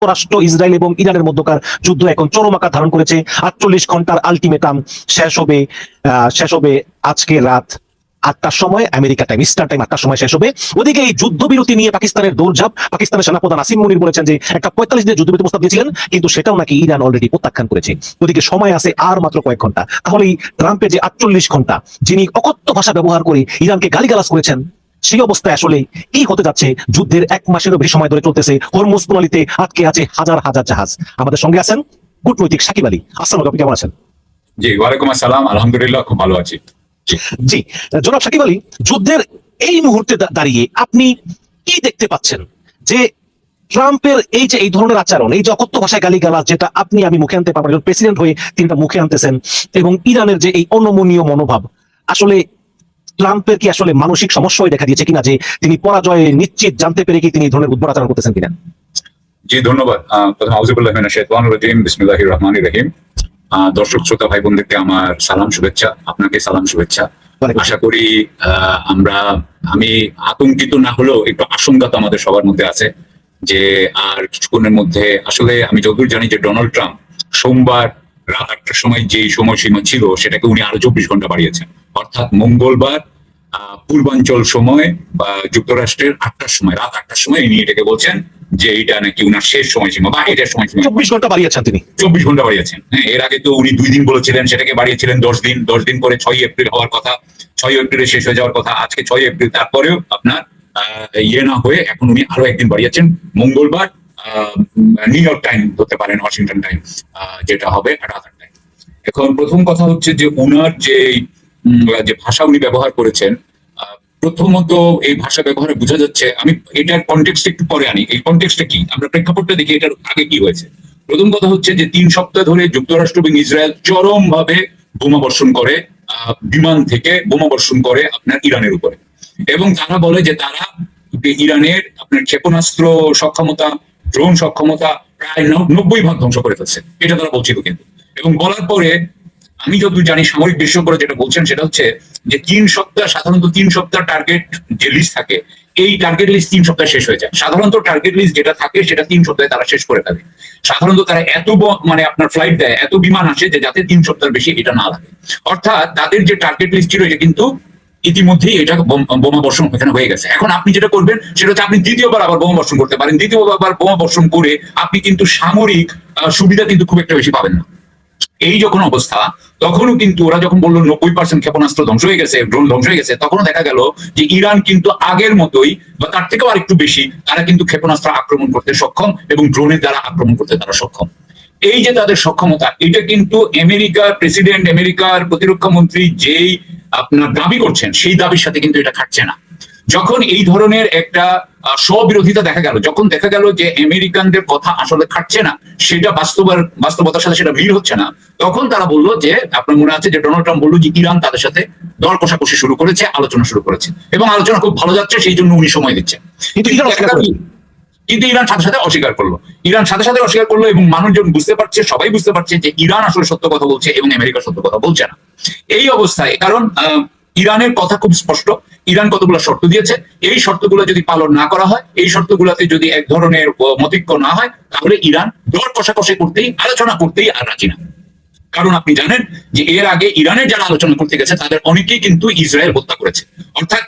যুক্তরাষ্ট্র, ইসরায়েল এবং ইরানের মধ্যকার যুদ্ধ এখন চরম আকার ধারণ করেছে। 48 ঘন্টার আলটিমেটাম শেষ হবে আজকে রাত 8টার সময়, আমেরিকা টাইম, ইস্টার টাইম 8টার সময় শেষ হবে। ওদিকে এই যুদ্ধবিরতি নিয়ে পাকিস্তানের দৌড়ঝাঁপ। পাকিস্তানের সেনাপ্রধান আসিম মুনির বলেছেন যে একটা 45 দিনের যুদ্ধবিরতি প্রস্তাব দিয়েছিলেন, কিন্তু সেটাও নাকি ইরান অলরেডি প্রত্যাখ্যান করেছে। ওদিকে সময় আছে আর মাত্র কয়েক ঘন্টা। তাহলে এই ট্রাম্পের যে 48 ঘন্টা, যিনি অকথ্য ভাষা ব্যবহার করে ইরানকে গালিগালাজ করেছেন, সেই অবস্থায় আসলে কি হতে যাচ্ছে? যুদ্ধের 1 মাসেরও বেশি সময় ধরে চলতেছে, হরমুজ প্রণালীতে আটকে আছে হাজার হাজার জাহাজ। আমাদের সঙ্গে আছেন কূটনৈতিক সাকিব আলী। আসসালামু আলাইকুম, কেমন আছেন? জি, ওয়ালাইকুম আসসালাম, আলহামদুলিল্লাহ, খুব ভালো আছি। জি, জনাব সাকিব আলী, যুদ্ধের এই মুহূর্তে দাঁড়িয়ে আপনি কি দেখতে পাচ্ছেন যে ট্রাম্পের এই ধরনের আচরণ, এই যে অকথ্য ভাষায় গালিগালাজ, যেটা আপনি আমি মুখে আনতে পারবো, একজন প্রেসিডেন্ট হয়ে তিনি মুখে আনতেছেন, এবং ইরানের যে এই অনমনীয় মনোভাব, আসলে ট্রাম্পের কি আসলে মানসিক সমস্যাই দেখা দিয়েছে কিনা, যে তিনি পরাজয়ে নিশ্চিত জানতে পেরে কি তিনি এই ধরনের উদ্ভট আচরণ করতেছেন কিনা? জি, ধন্যবাদ। প্রথম আউযুবিল্লাহি মিনাশ শাইতানির রাজিম, বিসমিল্লাহির রহমানির রহিম। দর্শক শ্রোতা ভাই বোনদেরকে আমার সালাম শুভেচ্ছা, আপনাকে সালাম শুভেচ্ছা। আশা করি আমি আতঙ্কিত না হলেও একটু আশঙ্কা তো আমাদের সবার মধ্যে আছে যে আর কিছুক্ষণের মধ্যে, আসলে আমি যতদূর জানি যে ডোনাল্ড ট্রাম্প সোমবার রাত 8টার সময় যে সময়সীমা ছিল সেটাকে উনি আরো 24 ঘন্টা বাড়িয়েছেন। অর্থাৎ মঙ্গলবার পূর্বাঞ্চল সময় বা যুক্তরাষ্ট্রের 8টার সময়, রাত 8টার সময় ইনি এটাকে বলছেন যে এটা নাকি উনার শেষ সময়সীমা বা এটার সময়সীমা। 24 ঘন্টা বাড়িয়েছেন তিনি, 24 ঘন্টা বাড়িয়েছেন। হ্যাঁ, এর আগে তো উনি 2 দিন বলেছিলেন, সেটাকে বাড়িয়েছিলেন 10 দিন। 10 দিন পরে 6 এপ্রিল হওয়ার কথা, 6 এপ্রিলে শেষ হয়ে যাওয়ার কথা, আজকে 6 এপ্রিল। তারপরেও আপনার না হয়ে এখন উনি আরো একদিন বাড়িয়েছেন। মঙ্গলবার নিউ ইয়র্ক টাইম ধরতে পারেন, ওয়াশিংটন টাইম, যেটা হবে রাত 8টায়। এখন প্রথম কথা হচ্ছে যে উনার যে ভাষা উনি ব্যবহার করেছেন, প্রথমত এই ভাষা ব্যবহারে বোঝা যাচ্ছে, আমি এটার কনটেক্সট একটু পরে আনি। এই কনটেক্সটটা কি, আমরা প্রেক্ষাপটটা দেখি এটার আগে কি হয়েছে। প্রথম কথা হচ্ছে যে 3 সপ্তাহ ধরে যুক্তরাষ্ট্র এবং ইসরায়েল চরম ভাবে বোমা বর্ষণ করে, বিমান থেকে বোমা বর্ষণ করে আপনার ইরানের উপরে, এবং তারা বলে যে তারা ইরানের আপনার ক্ষেপণাস্ত্র সক্ষমতা, ড্রোন সক্ষমতা প্রায় 90% ধ্বংস করে ফেলছে, এটা তারা বলছিল। কিন্তু এবং বলার পরে আমি যতদূর জানি সামরিক বিশেষজ্ঞরা যেটা বলছেন সেটা হচ্ছে যে 3 সপ্তাহ, সাধারণত 3 সপ্তাহ টার্গেট যে লিস্ট থাকে, এই টার্গেট লিস্ট 3 সপ্তাহে শেষ হয়ে যায়। সাধারণত টার্গেট লিস্ট যেটা থাকে সেটা 3 সপ্তাহে তারা শেষ করে ফেলে। সাধারণত তারা এত আপনার ফ্লাইট দেয়, এত বিমান আসে যে যাতে 3 সপ্তাহের বেশি এটা না লাগে। অর্থাৎ তাদের যে টার্গেট লিস্ট ছিল এটা কিন্তু ইতিমধ্যেই এটা বোমা বর্ষণ এখানে হয়ে গেছে। এখন আপনি যেটা করবেন সেটা হচ্ছে আপনি দ্বিতীয়বার আবার বোমা বর্ষণ করতে পারেন। দ্বিতীয়বার বোমা বর্ষণ করে আপনি কিন্তু সামরিক সুবিধা কিন্তু খুব একটা বেশি পাবেন না। এই যখন অবস্থা, তখনও কিন্তু ওরা যখন বললো 90% ক্ষেপণাস্ত্র ধ্বংস হয়ে গেছে, ড্রোন ধ্বংস হয়ে গেছে, তখনও দেখা গেল যে ইরান কিন্তু আগের মতোই বা তার থেকেও আরেকটু বেশি তারা কিন্তু ক্ষেপণাস্ত্র আক্রমণ করতে সক্ষম এবং ড্রোনের দ্বারা আক্রমণ করতে তারা সক্ষম। এই যে তাদের সক্ষমতা, এটা কিন্তু আমেরিকার প্রেসিডেন্ট, আমেরিকার প্রতিরক্ষা মন্ত্রী যেই আপনার দাবি করছেন সেই দাবির সাথে কিন্তু এটা খাটছে না। যখন এই ধরনের একটা স্ববিরোধিতা দেখা গেল, যখন দেখা গেল যে আমেরিকানদের কথা আসলে খাটছে না, সেটা বাস্তবতার সাথে সেটা মিল হচ্ছে না, তখন তারা বললো যে, আপনার মনে আছে যে ডোনাল্ড ট্রাম্প বললো যে ইরান তাদের সাথে দর কষাকষি শুরু করেছে, আলোচনা শুরু করেছে, এবং আলোচনা খুব ভালো যাচ্ছে, সেই জন্য উনি সময় দিচ্ছেন। কিন্তু ইরান সাথে সাথে অস্বীকার করলো। ইরান সাথে সাথে অস্বীকার করলো এবং মানুষজন বুঝতে পারছে, সবাই বুঝতে পারছে যে ইরান আসলে সত্য কথা বলছে এবং আমেরিকা সত্য কথা বলছে না। এই অবস্থায়, কারণ ইরানের কথা খুব স্পষ্ট, ইরান কতগুলো শর্ত দিয়েছে, এই শর্তগুলো যদি পালন না করা হয়, এই শর্তগুলোতে যদি এক ধরনের মতৈক্য না হয়, তাহলে ইরান দর কষাকষি করতেই, আলোচনা করতেই আর রাজি না। কারণ আপনি জানেন যে এর আগে ইরানের যারা আলোচনা করতে গেছে তাদের অনেকেই কিন্তু ইসরায়েল হত্যা করেছে। অর্থাৎ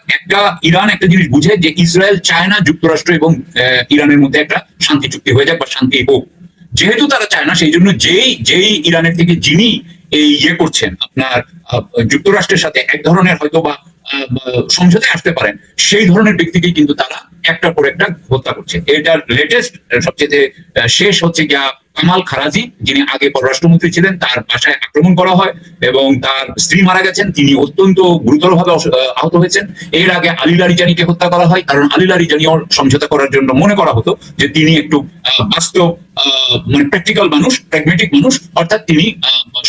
ইরান একটা জিনিস বুঝে যে ইসরায়েল চায় না যুক্তরাষ্ট্র এবং ইরানের মধ্যে একটা শান্তি চুক্তি হয়ে যাক বা শান্তি হোক। যেহেতু তারা চায় না, সেই জন্য যেই ইরানের থেকে যিনি করছেন আপনার যুক্তরাষ্ট্রের সাথে এক ধরনের হয়তো বা সমঝোতায় আসতে পারেন, সেই ধরনের ব্যক্তিকে কিন্তু তারা একটার পর একটা হত্যা করছে। এটার লেটেস্ট সবচেয়ে শেষ হচ্ছে গিয়া কামাল খারাজি, যিনি আগে পররাষ্ট্রমন্ত্রী ছিলেন, তার বাসায় আক্রমণ করা হয় এবং তার স্ত্রী মারা গেছেন, তিনি অত্যন্ত গুরুতরভাবে আহত হয়েছেন। এর আগে আলী লারিজানিকে হত্যা করা হয়, কারণ আলী লারিজানিও সমঝোতা করার জন্য মনে করা হতো যে তিনি একটু বাস্তব মানে প্র্যাকটিক্যাল মানুষ, প্র্যাগমেটিক মানুষ, অর্থাৎ তিনি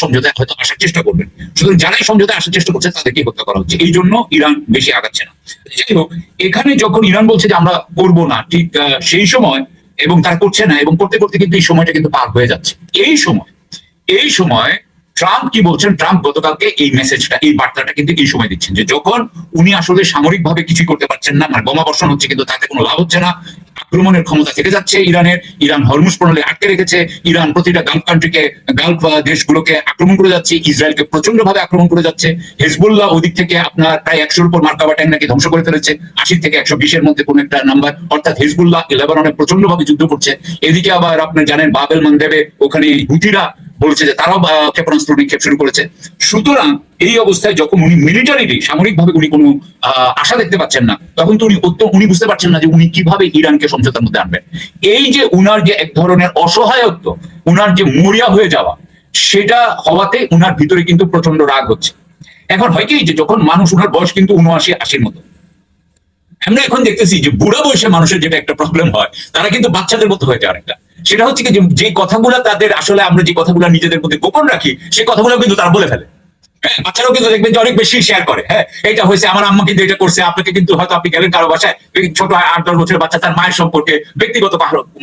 সমঝোতায় হয়তো আসার চেষ্টা করবেন। সুতরাং যারাই সমঝোতায় আসার চেষ্টা করছে তাদেরকে হত্যা করা হচ্ছে, এই জন্য ইরান বেশি আগাচ্ছে না। যাই হোক, এখানে যখন ইরান বলছে যে আমরা করব না, ঠিক সেই সময়, এবং তারা করছে না, এবং করতে করতে কিন্তু এই সময়টা কিন্তু পার হয়ে যাচ্ছে। এই সময় ট্রাম্প কি বলছেন? ট্রাম্প গতকালকে এই মেসেজটা, এই বার্তাটা কিন্তু এই সময় দিচ্ছেন যে যখন উনি আসলে সামরিকভাবে কিছু করতে পারছেন না, মানে বোমা বর্ষণ হচ্ছে কিন্তু তাতে কোনো লাভ হচ্ছে না, আক্রমণের ক্ষমতা থেকে যাচ্ছে ইরানের, ইরান হরমুজ প্রণালী আটকে রেখেছে, ইরান প্রতিটা গালফ কান্ট্রিকে, গালফ দেশগুলোকে আক্রমণ করে যাচ্ছে, ইসরায়েলকে প্রচন্ড ভাবে আক্রমণ করে যাচ্ছে, হেজবুল্লাহ ওদিক থেকে আপনার প্রায় 100-র উপর মার্কাবা ট্যাঙ্ক নাকি ধ্বংস করে ফেলেছে, 80 থেকে 120-এর মধ্যে কোন একটা নাম্বার, অর্থাৎ হেজবুল্লাহ লেবাননে প্রচন্ড ভাবে যুদ্ধ করছে। এদিকে আবার আপনার জানেন বাবেল মানদেবে ওখানে হুতিরা বলছে যে তারাও ক্ষেপণাস্ত্র নিক্ষেপ শুরু করেছে। সুতরাং এই অবস্থায় যখন উনি মিলিটারিলি সামরিকভাবে উনি কোনো আশা দেখতে পাচ্ছেন না, তখন তো উনি বুঝতে পারছেন না যে উনি কিভাবে ইরানকে সমঝোতার মধ্যে আনবেন। এই যে উনার যে এক ধরনের অসহায়ত্ব, উনার যে মরিয়া হয়ে যাওয়া, সেটা হওয়াতে উনার ভিতরে কিন্তু প্রচন্ড রাগ হচ্ছে। এখন হয় কি যে যখন মানুষ, উনার বয়স কিন্তু 79-80-র মতো, আমরা এখন দেখতেছি যে বুড়া বয়সে মানুষের যেটা একটা প্রবলেম হয়, তারা কিন্তু বাচ্চাদের মতো হয়ে যায় অনেকটা। সেটা হচ্ছে কি যে কথাগুলো তাদের আসলে আমরা যে কথাগুলো নিজেদের মধ্যে গোপন রাখি, সেই কথাগুলো কিন্তু তারা বলে ফেলে। হ্যাঁ, বাচ্চারাও কিন্তু দেখবেন যে অনেক বেশি শেয়ার করে। হ্যাঁ, এটা হয়েছে, আমার আম্মা কিন্তু এটা করছে, আপনাকে কিন্তু হয়তো আপনি গেলেন কারো বাসায়, ছোট 8-10 বছরের বাচ্চা তার মায়ের সম্পর্কে ব্যক্তিগত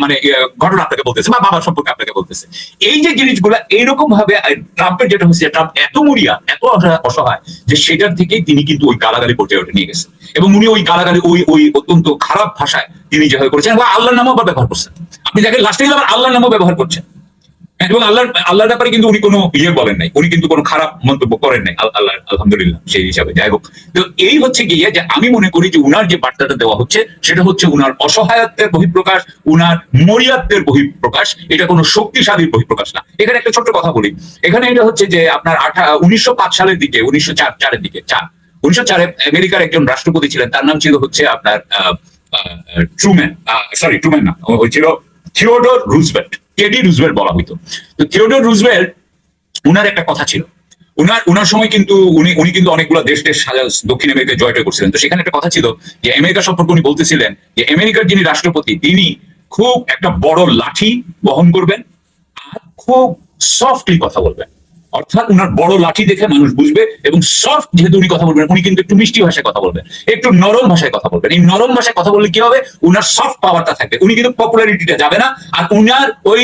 মানে ঘটনা আপনাকে বলতেছে, বা বাবার সম্পর্কে আপনাকে বলতেছে। এই যে জিনিসগুলা এইরকম ভাবে ট্রাম্পের যেটা হচ্ছে, ট্রাম্প এত মরিয়া, এত অসহায় যে সেটার থেকেই তিনি কিন্তু ওই গালাগালি পর্যায়ে ওঠে নিয়ে গেছেন। এবং উনি ওই গালাগালি ওই অত্যন্ত খারাপ ভাষায় তিনি যেভাবে করেছেন, এবং আল্লাহর নামও আবার ব্যবহার করছেন। আপনি দেখেন লাস্টে আবার আল্লাহর নামও ব্যবহার করছেন, এবং আল্লাহর ব্যাপারে কিন্তু উনি কোনো বলেন নাই, উনি কিন্তু কোনো খারাপ মন্তব্য করেন নাই, আল্লাহ আলহামদুলিল্লাহ সেই হিসাবে। যাই হোক, তো এই হচ্ছে গিয়ে যে আমি মনে করি যে উনার যে বার্তাটা দেওয়া হচ্ছে, সেটা হচ্ছে উনার অসহায়ত্বের বহিঃপ্রকাশ, উনার মরিয়াত্বের বহিঃপ্রকাশ, এটা কোনো শক্তিশালীর বহিঃপ্রকাশ না। এখানে একটা ছোট্ট কথা বলি, এখানে এটা হচ্ছে যে আপনার 1905 সালের দিকে, 1904-এর দিকে, 1904-এ আমেরিকার একজন রাষ্ট্রপতি ছিলেন, তার নাম ছিল হচ্ছে আপনার ট্রুম্যান না, ওই ছিল থিওডোর রুজভেল্ট, টেডি রুজভেল্ট বলা হইতো। তো থিওডোর রুজভেল্ট, উনার একটা কথা ছিল, উনার সময় কিন্তু উনি কিন্তু অনেকগুলো দেশ দক্ষিণ আমেরিকায় জয় করছিলেন। তো সেখানে একটা কথা ছিল যে আমেরিকা সম্পর্কে উনি বলতেছিলেন যে আমেরিকার যিনি রাষ্ট্রপতি, তিনি খুব একটা বড় লাঠি বহন করবেন আর খুব সফটলি কথা বলবেন। অর্থাৎ উনার বড় লাঠি দেখে মানুষ বুঝবে, এবং সফট যেহেতু উনি কথা বলবেন, উনি কিন্তু একটু মিষ্টি ভাষায় কথা বলবেন, একটু নরম ভাষায় কথা বলবেন। এই নরম ভাষায় কথা বললে কি হবে, উনার সফট পাওয়ারটা থাকবে, উনি কিন্তু পপুলারিটিটা যাবে না। আর উনার ওই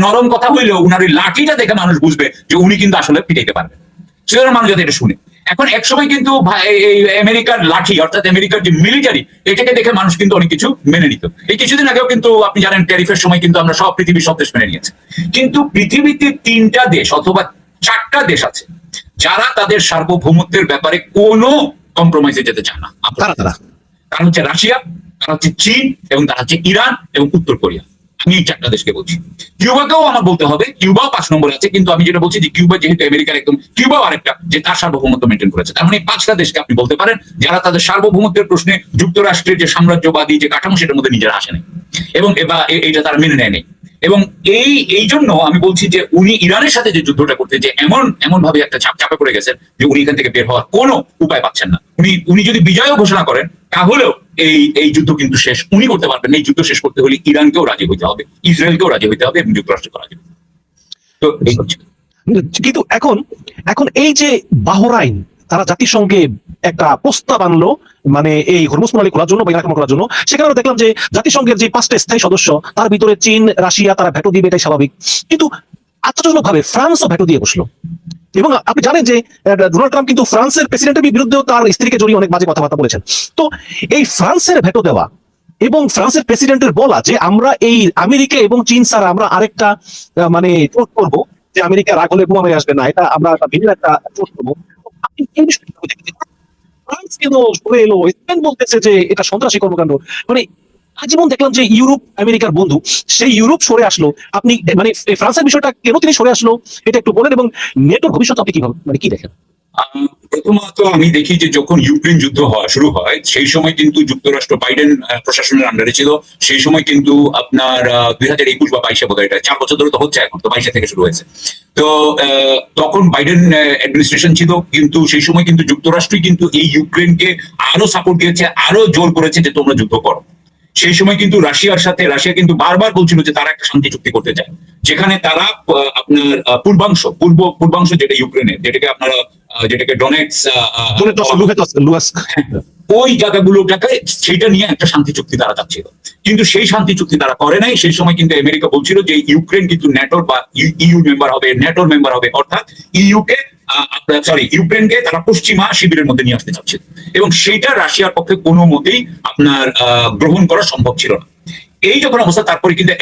নরম কথা হইলেও উনার ওই লাঠিটা দেখে মানুষ বুঝবে যে উনি কিন্তু আসলে পিটাইতে পারবেন, সেজন্য মানুষ যাতে এটা শুনে। এখন একসময় কিন্তু এই আমেরিকার লাঠি, অর্থাৎ আমেরিকার যে মিলিটারি, এটাকে দেখে মানুষ কিন্তু অনেক কিছু মেনে নিত। এই কিছুদিন আগেও কিন্তু আপনি জানেন ট্যারিফের সময় কিন্তু আমরা পৃথিবীর সব দেশ মেনে নিয়েছি। কিন্তু পৃথিবীতে 3টা দেশ অথবা 4টা দেশ আছে যারা তাদের সার্বভৌমত্বের ব্যাপারে কোনো কম্প্রোমাইজে যেতে চায় না। তারা হচ্ছে রাশিয়া, তারা হচ্ছে চীন, এবং তারা হচ্ছে ইরান এবং উত্তর কোরিয়া। আমি এই 4টা দেশকে বলছি। কিউবাকেও আমার বলতে হবে, কিউবাও 5 নম্বরে আছে, কিন্তু আমি যেটা বলছি যে কিউবা যেহেতু আমেরিকার একদম, কিউবাও আরেকটা যে তার সার্বভৌমত্ব মেনটেন করেছে। তার মানে 5টা দেশকে আপনি বলতে পারেন যারা তাদের সার্বভৌমত্বের প্রশ্নে যুক্তরাষ্ট্রের যে সাম্রাজ্যবাদী যে কাঠামো, সেটার মধ্যে নিজেরা আসে নাই, এবং এইটা তারা মেনে নেয় নাই। এবং এই জন্য আমি বলছি যে উনি ইরানের সাথে যে যুদ্ধটা করতে, যে এমন ভাবে একটা চাপে পড়ে গেছেন যে উনি এখান থেকে বের হওয়ার কোনো উপায় পাচ্ছেন না। উনি যদি বিজয়ও ঘোষণা করেন, তাহলেও এই যুদ্ধ কিন্তু শেষ উনি করতে পারবেন না। এই যুদ্ধ শেষ করতে হলে ইরানকেও রাজি হইতে হবে, ইসরায়েলকেও রাজি হইতে হবে, এবং যুক্তরাষ্ট্রকেও রাজি হইতে হবে। তো এই হচ্ছে। কিন্তু এখন এই যে বাহরাইন, তারা জাতিসংঘে একটা প্রস্তাব আনলো, মানে এই হরমুজ প্রণালী খোলার জন্য বা আক্রমণ করার জন্য। সেখানে আমরা দেখলাম যে জাতিসংঘের যে 5টা স্থায়ী সদস্য, তার ভিতরে চীন, রাশিয়া তারা ভেটো দিবে, এটাই স্বাভাবিক। কিন্তু আশ্চর্যজনক ভাবে ফ্রান্সও ভেটো দিয়ে বসলো। এবং আপনি জানেন যে ডোনাল্ড ট্রাম্প কিন্তু ফ্রান্সের প্রেসিডেন্টের বিরুদ্ধেও তার স্ত্রীকে জড়িয়ে অনেক বাজে কথাবার্তা বলেছেন। তো এই ফ্রান্সের ভেটো দেওয়া এবং ফ্রান্সের প্রেসিডেন্টের বলা যে আমরা এই আমেরিকা এবং চীন ছাড়া আমরা আরেকটা মানে জোট করবো, যে আমেরিকা রাগ হলে বোমা মেরে আসবে না, এটা আমরা ভিন্ন একটা জোট করবো। আপনি এই বিষয়টা দেখতে, ফ্রান্স কেন সরে এলো, স্পেন বলতেছে যে এটা সন্ত্রাসী কর্মকাণ্ড। মানে আজীবন দেখলাম যে ইউরোপ আমেরিকার বন্ধু, সেই ইউরোপ সরে আসলো। আপনি মানে ফ্রান্সের বিষয়টা কেন তিনি সরে আসলো, এটা একটু বলেন, এবং নেটোর ভবিষ্যৎ আপনি কিভাবে মানে কি দেখেন? প্রথমত আমি দেখি যে যখন ইউক্রেন যুদ্ধ শুরু হয়, সেই সময় কিন্তু যুক্তরাষ্ট্র বাইডেন প্রশাসনের আন্ডারে ছিল। সেই সময় কিন্তু আপনার 2021 বা 22-এ বোধহয়, এটা 4 বছর ধরে তো হচ্ছে, এখন তো 22 থেকে শুরু হয়েছে। তো তখন বাইডেন অ্যাডমিনিস্ট্রেশন ছিল, কিন্তু সেই সময় কিন্তু যুক্তরাষ্ট্রই কিন্তু এই ইউক্রেনকে আরো সাপোর্ট দিয়েছে, আরো জোর করেছে যে তোমরা যুদ্ধ করো। সেই সময় কিন্তু রাশিয়া কিন্তু বারবার বলছিল যে তারা একটা শান্তি চুক্তি করতে চায়, যেখানে তারা আপনার পূর্বাংশ যেটা ইউক্রেনের, যেটাকে ডোনেটস, লুহান্স্ক, ওই জায়গাগুলোটাকে সেটা নিয়ে একটা শান্তি চুক্তি তারা চাচ্ছিল। কিন্তু সেই শান্তি চুক্তি তারা করে নাই। সেই সময় কিন্তু আমেরিকা বলছিল যে ইউক্রেন কিন্তু ন্যাটোর বা ইইউ মেম্বার হবে, ন্যাটোর মেম্বার হবে, অর্থাৎ ইইউকে ইউক্রেনকে তারা পশ্চিমা শিবিরের মধ্যে নিয়ে আসতে চাচ্ছিল, এবং সেটা রাশিয়ার পক্ষে কোনো মতেই আপনার গ্রহণ করা সম্ভব ছিল না। এই যখন অবস্থা, তারপরে কিন্তু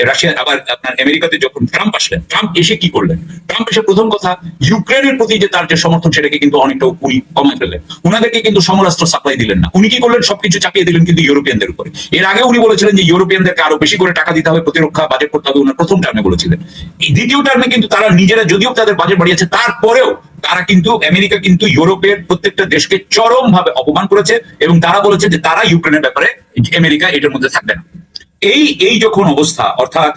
রাশিয়া আবার আপনার আমেরিকাতে যখন ট্রাম্প আসলেন, ট্রাম্প এসে কি করলেন? ট্রাম্প এসে প্রথম কথা ইউক্রেনের প্রতি যে তার যে সমর্থন সেটাকে কিন্তু অনেকটা উনি কমায় ফেললেন। উনাদেরকে কিন্তু সমরাস্ত্র সাপ্লাই দিলেন না। উনি কি করলেন? সবকিছু চাপিয়ে দিলেন কিন্তু ইউরোপিয়ানদের উপরে। এর আগে উনি বলেছিলেন যে ইউরোপিয়ানদেরকে আরো বেশি করে টাকা দিতে হবে, প্রতিরক্ষা বাজেট করতে হবে, উনার প্রথম টার্মে বলেছিলেন। এই দ্বিতীয় টার্মে কিন্তু তারা নিজেরা যদিও তাদের বাজেট বাড়িয়েছে, তারপরেও তারা কিন্তু আমেরিকা কিন্তু ইউরোপের প্রত্যেকটা দেশকে চরম ভাবে অপমান করেছে, এবং তারা বলেছে যে তারা ইউক্রেনের ব্যাপারে আমেরিকা এটার মধ্যে থাকবে না। এই যখন অবস্থা, অর্থাৎ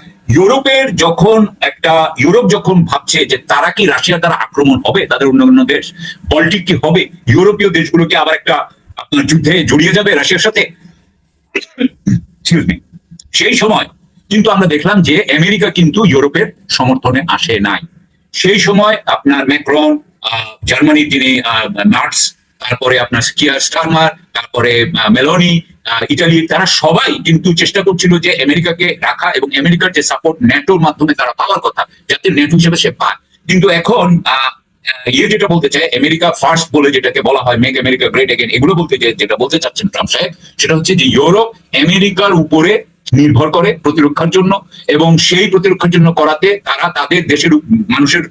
ইউরোপ যখন ভাবছে যে তারা কি রাশিয়ার দ্বারা আক্রমণ হবে, তাদের অন্যান্য দেশ বল্টিক কি হবে, ইউরোপীয় দেশগুলোকে আবার একটা আপনার যুদ্ধে জড়িয়ে যাবে রাশিয়ার সাথে, সেই সময় কিন্তু আমরা দেখলাম যে আমেরিকা কিন্তু ইউরোপের সমর্থনে আসে নাই। সেই সময় আপনার ম্যাক্রন, জার্মানির যিনি মার্কস, তারপরে আপনার কিয়ার স্টারমার, তারপরে মেলোনি, ইটালি, তারা সবাই কিন্তু চেষ্টা করছিল যে আমেরিকাকে রাখা এবং আমেরিকার যে সাপোর্ট ন্যাটোর মাধ্যমে তারা পাওয়ার কথা, যাতে ন্যাটো হিসেবে সে পায়। কিন্তু এখন যেটা বলতে চায় আমেরিকা ফার্স্ট বলে, যেটাকে বলা হয় মেক আমেরিকা গ্রেট এগেন, এগুলো যেটা বলতে চাচ্ছেন ট্রাম্প সাহেব, সেটা হচ্ছে যে ইউরোপ আমেরিকার উপরে নির্ভর করে প্রতিরক্ষার জন্য, এবং সেই প্রতিরক্ষার জন্য করাতে তারা তাদের দেশের মানুষের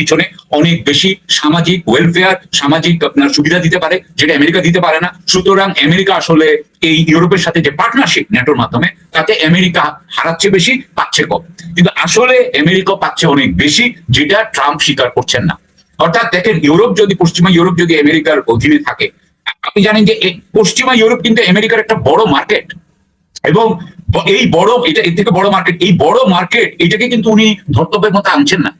পিছনে অনেক বেশি সামাজিক ওয়েলফেয়ার, সামাজিক আপনার সুবিধা দিতে পারে, যেটা আমেরিকা দিতে পারে না। সুতরাং আমেরিকা আসলে এই ইউরোপের সাথে যে পার্টনারশিপ ন্যাটোর মাধ্যমে, তাতে আমেরিকা হারাচ্ছে বেশি, পাচ্ছে কম। কিন্তু আসলে আমেরিকা পাচ্ছে অনেক বেশি, যেটা ট্রাম্প স্বীকার করছেন না। অর্থাৎ দেখেন, পশ্চিমা ইউরোপ যদি আমেরিকার অধীনে থাকে, আপনি জানেন যে পশ্চিমা ইউরোপ কিন্তু আমেরিকার একটা বড় মার্কেট, এবং এর থেকে বড় মার্কেট, এই বড় মার্কেট এটাকে কিন্তু উনি ধর্তব্যের মতো আনছেন না।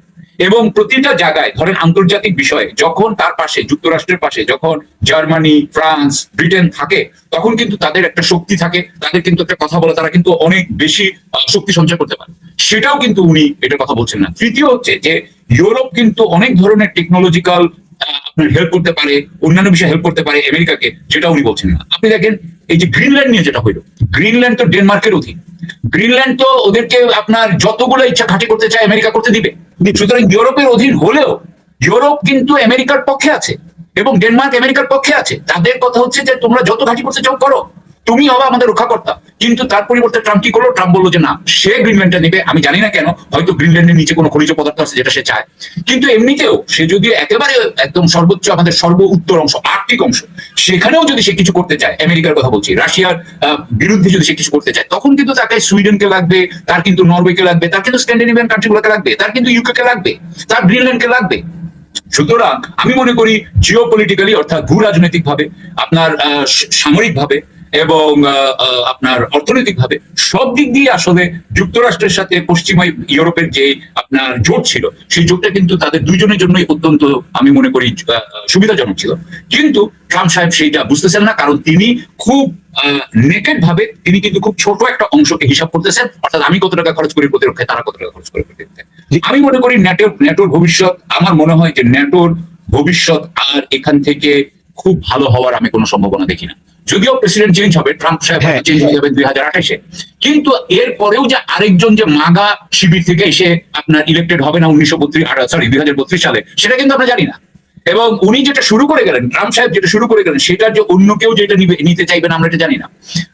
এবং প্রতিটা জায়গায় ধরেন আন্তর্জাতিক বিষয়ে যখন তার পাশে, যুক্তরাষ্ট্রের পাশে যখন জার্মানি, ফ্রান্স, ব্রিটেন থাকে, তখন কিন্তু তাদের একটা শক্তি থাকে, তাদের কিন্তু একটা কথা বলে, তারা কিন্তু অনেক বেশি শক্তি সঞ্চয় করতে পারে। সেটাও কিন্তু উনি এটার কথা বলছেন না। তৃতীয় হচ্ছে যে ইউরোপ কিন্তু অনেক ধরনের টেকনোলজিক্যাল আপনার হেল্প করতে পারে, অন্যান্য বিষয়ে হেল্প করতে পারে আমেরিকাকে, যেটা উনি বলছেন না। আপনি দেখেন এই যে গ্রিনল্যান্ড নিয়ে যেটা হইলো, গ্রিনল্যান্ড তো ডেনমার্কের অধীন। গ্রিনল্যান্ড তো ওদেরকে আপনার যতগুলো ইচ্ছা ঘাঁটি করতে চায় আমেরিকা করতে দিবে। সুতরাং ইউরোপের অধীন হলেও ইউরোপ কিন্তু আমেরিকার পক্ষে আছে, এবং ডেনমার্ক আমেরিকার পক্ষে আছে। তাদের কথা হচ্ছে যে তোমরা যত ঘাঁটি করতে চাও করো, তুমি হবে আমাদের রক্ষাকর্তা। কিন্তু তার পরিবর্তে ট্রাম্প কি করলো? ট্রাম্প বললো যে না, সে গ্রিনল্যান্ডটা নিবে। আমি জানি না কেন, হয়তো গ্রিনল্যান্ডের নিচে কোনো খনিজ পদার্থ আছে যেটা সে চায়। কিন্তু এমনিতেও সে যদি একেবারে একদম সর্বোচ্চ আমাদের সর্ব উত্তর অংশ, আর্কটিক অংশ, সেখানেও যদি সে কিছু করতে চায়, আমেরিকার কথা বলছি, রাশিয়ার বিরুদ্ধে যদি সে কিছু করতে চায়, তখন কিন্তু তাকে সুইডেনকে লাগবে, তার কিন্তু নরওয়েকে লাগবে, তার কিন্তু স্ক্যান্ডিনেভিয়ান কান্ট্রিগুলোকে লাগবে, তার কিন্তু ইউকে কে লাগবে, তার গ্রিনল্যান্ডকে লাগবে। সুতরাং আমি মনে করি জিও পলিটিক্যালি, অর্থাৎ ভূ রাজনৈতিক ভাবে, আপনার সামরিক ভাবে এবং আপনার অর্থনৈতিক ভাবে, সব দিক দিয়ে আসলে যুক্তরাষ্ট্রের সাথে পশ্চিমা ইউরোপের যে আপনার জোট ছিল, সেই জোটটা কিন্তু তাদের দুইজনের জন্যই অত্যন্ত, আমি মনে করি, সুবিধাজনক ছিল। কিন্তু ট্রাম্প সাহেব সেইটা বুঝতেছেন না, কারণ তিনি খুব নেকেড ভাবে তিনি কিন্তু খুব ছোট একটা অংশকে হিসাব করতেছেন, অর্থাৎ আমি কত টাকা খরচ করি প্রতিরক্ষায়, তারা কত টাকা খরচ করে প্রতিরক্ষায়। আমি মনে করি ন্যাটোর ভবিষ্যৎ, আমার মনে হয় যে ন্যাটোর ভবিষ্যৎ আর এখান থেকে খুব ভালো হওয়ার আমি কোনো সম্ভাবনা দেখি না। যদিও প্রেসিডেন্ট চেঞ্জ হবে, ট্রাম্প সাহেব চেঞ্জ হয়ে যাবে 2028-এ, কিন্তু এর পরেও যে আরেকজন যে মাগা শিবির থেকে এসে আপনার ইলেক্টেড হবে না 2032 সালে, সেটা কিন্তু আমরা জানি না। এবং উনি যেটা শুরু করে গেলেন, ট্রাম্প সাহেব যেটা শুরু করে গেলেন, সেটার যে অন্য কেউ যেটা নিতে চাইবেন আমরা এটা জানি না।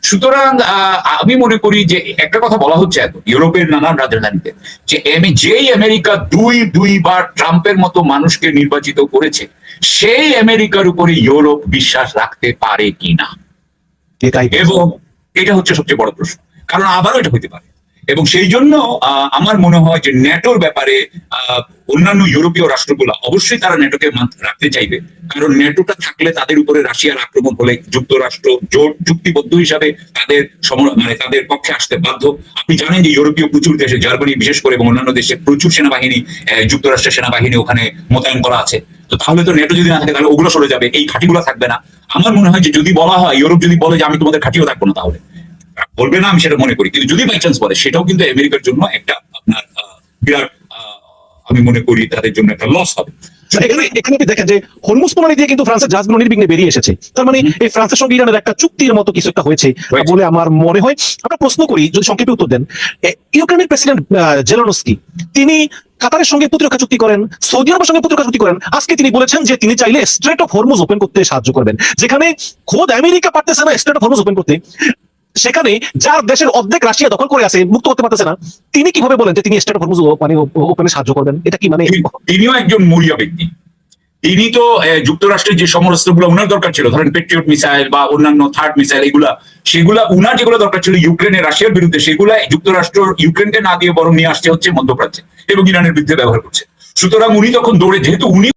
সুতরাং আমি মনে করি যে একটা কথা বলা হচ্ছে এখন ইউরোপের নানান রাজধানীতে, যে যেই আমেরিকা দুইবার ট্রাম্পের মতো মানুষকে নির্বাচিত করেছে, সেই আমেরিকার উপরে ইউরোপ বিশ্বাস রাখতে পারে কিনা, এবং এটা হচ্ছে সবচেয়ে বড় প্রশ্ন। কারণ আবারও এটা হইতে পারে, এবং সেই জন্য আমার মনে হয় যে ন্যাটোর ব্যাপারে অন্যান্য ইউরোপীয় রাষ্ট্রগুলো অবশ্যই তারা ন্যাটোকে রাখতে চাইবে, কারণ ন্যাটোটা থাকলে তাদের উপরে রাশিয়ার আক্রমণ হলে যুক্তরাষ্ট্র জোট চুক্তিবদ্ধ হিসাবে তাদের পক্ষে আসতে বাধ্য। আপনি জানেন যে ইউরোপীয় প্রচুর দেশে, জার্মানি বিশেষ করে এবং অন্যান্য দেশে প্রচুর সেনাবাহিনী, যুক্তরাষ্ট্রের সেনাবাহিনী ওখানে মোতায়েন করা আছে। তো তাহলে তো ন্যাটো যদি না থাকে, তাহলে ওগুলো সরে যাবে, এই ঘাঁটিগুলো থাকবে না। আমার মনে হয় যে যদি বলা হয়, ইউরোপ যদি বলে যে আমি তোমাদের ঘাঁটিও থাকবো না, তাহলে বলবে না, আমি সেটা মনে করি, কিন্তু যদি বাই চান্স বলে সেটাও কিন্তু আমেরিকার জন্য একটা আপনার বিরাট আমি মনে করি তাদের জন্য একটা লস হবে। এখানে এখানে আপনি দেখেন যে হরমুজ প্রণালী দিয়ে কিন্তু ফ্রান্সের জাহাজগুলো নির্বিঘ্নে বেরিয়ে এসেছে। তার মানে এই ফ্রান্সের সঙ্গে ইরানের একটা চুক্তির মতো কিছু একটা হয়েছে বলে আমার মনে হয়। আমরা প্রশ্ন করি, যদি সংক্ষেপে উত্তর দেন, ইউক্রেনের প্রেসিডেন্ট জেলেনস্কি তিনি কাতারের সঙ্গে প্রতিরক্ষা চুক্তি করেন, সৌদি আরবের সঙ্গে প্রতিরক্ষা চুক্তি করেন। আজকে তিনি বলেছেন যে তিনি চাইলে স্ট্রেট অফ হরমুজ ওপেন করতে সাহায্য করবেন, যেখানে খোদ আমেরিকা পারতেছে না স্ট্রেট অফ হরমুজ ওপেন করতে। সেখানে যার দেশের অর্ধেক রাশিয়া দখল করে আছে, মুক্ত করতে পারতেছে না, তিনি কিভাবে বলেন যে তিনি স্ট্রেট অফ হরমুজ মানে ওপেনে সাহায্য করবেন? এটা কি মানে? তিনিও একজন মরিয়া ব্যক্তি। তিনি তো যুক্তরাষ্ট্রের যে সমরাস্ত্রগুলো উনার দরকার ছিল, ধরেন পেট্রিয়ট মিসাইল বা অন্যান্য থার্ড মিসাইল, সেগুলা উনার যেগুলো দরকার ছিল ইউক্রেনের রাশিয়ার বিরুদ্ধে, সেগুলা যুক্তরাষ্ট্র ইউক্রেনকে না দিয়ে বরং নিয়ে আসছে হচ্ছে মধ্যপ্রাচ্যে এবং ইরানের বিরুদ্ধে ব্যবহার করছে। সুতরাং উনি তখন দৌড়ে, যেহেতু উনি